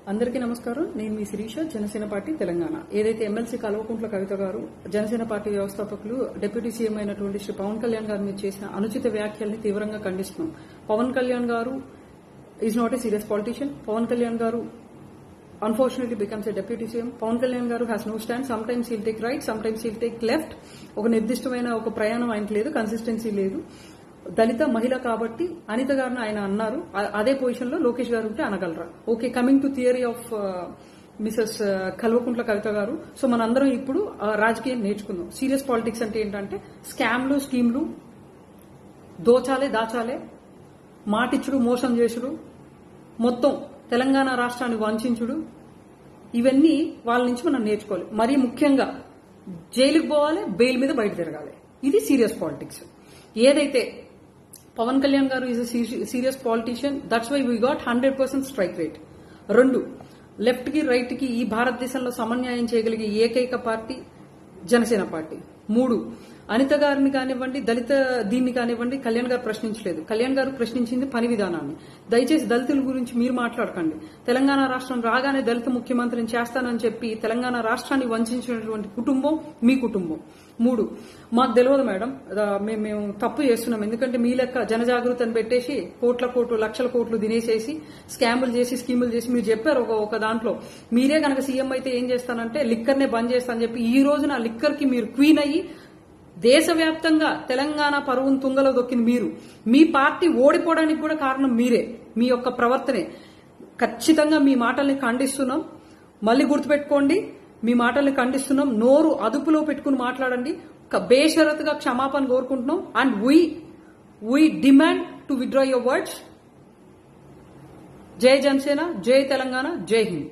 అందరికీ నమస్కారం. నేను మీ శిరీష, జనసేన పార్టీ తెలంగాణ. ఏదైతే ఎమ్మెల్సీ కల్వకుంట్ల కవిత గారు జనసేన పార్టీ వ్యవస్థాపకులు డిప్యూటీ సీఎం అయినటువంటి శ్రీ పవన్ కళ్యాణ్ గారి మీద చేసిన అనుచిత వ్యాఖ్యల్ని తీవ్రంగా ఖండిస్తున్నాం. Pawan Kalyan garu is not a serious politician. Pawan Kalyan garu unfortunately becomes a deputy CM. Pawan Kalyan garu has no stand. Sometimes he'll take right, sometimes he'll take left. ఒక నిర్దిష్టమైన ఒక ప్రయాణం ఆయనకు లేదు, కన్సిస్టెన్సీ లేదు. దళిత మహిళ కాబట్టి అనిత గారిని ఆయన అన్నారు. అదే పొజిషన్ లో లోకేష్ గారు ఉంటే అనగలరా? Okay, coming to theory of Mrs Kalvakuntla Kavitha గారు. సో మనందరం ఇప్పుడు రాజకీయం నేర్చుకుందాం. సీరియస్ పాలిటిక్స్ అంటే ఏంటంటే స్కామ్లు, స్కీమ్లు, దోచాలే దాచాలే, మాటిచ్చుడు, మోసం చేసుడు, మొత్తం తెలంగాణ రాష్ట్రాన్ని వంచుడు, ఇవన్నీ వాళ్ళ నుంచి మనం నేర్చుకోవాలి. మరీ ముఖ్యంగా జైలుకు పోవాలి, బెయిల్ మీద బయట తిరగాలి. ఇది సీరియస్ పాలిటిక్స్. ఏదైతే Pawan Kalyan garu is serious politician, that's why we got 100% strike rate. 2, left కి రైట్ కి ఈ భారతదేశంలో సమన్యాయం చేయగలిగే ఏకైక పార్టీ జనసేన పార్టీ. 3, అనిత గారిని కానివ్వండి, దళిత దీన్ని కానివ్వండి, కళ్యాణ్ గారు ప్రశ్నించలేదు. కళ్యాణ్ గారు ప్రశ్నించింది పని విధానాన్ని. దయచేసి దళితుల గురించి మీరు మాట్లాడకండి. తెలంగాణ రాష్ట్రం రాగానే దళిత ముఖ్యమంత్రిని చేస్తానని చెప్పి తెలంగాణ రాష్ట్రాన్ని వంచినటువంటి కుటుంబం మీ కుటుంబం. 3, మాకు తెలియదు మేడం, మేము తప్పు చేస్తున్నాం. ఎందుకంటే మీ లెక్క జనజాగృతిని పెట్టేసి కోట్ల లక్షల కోట్లు తినేసేసి స్కాములు చేసి స్కీములు చేసి మీరు చెప్పారు ఒక దాంట్లో, మీరే కనుక సీఎం అయితే ఏం చేస్తానంటే లిక్కర్నే బంద్ చేస్తానని చెప్పి ఈ రోజున లిక్కర్ కి మీరు క్వీన్ అయ్యి దేశవ్యాప్తంగా తెలంగాణ పరువును తుంగలో దొక్కిన మీరు, మీ పార్టీ ఓడిపోవడానికి కూడా కారణం మీరే, మీ యొక్క ప్రవర్తనే. ఖచ్చితంగా మీ మాటల్ని ఖండిస్తున్నాం. మళ్ళీ గుర్తుపెట్టుకోండి, మీ మాటల్ని ఖండిస్తున్నాం. నోరు అదుపులో పెట్టుకుని మాట్లాడండి. బేషరతుగా క్షమాపణ కోరుకుంటున్నాం. And we demand to withdraw your words. జై జనసేన, జై తెలంగాణ, జై హింద్.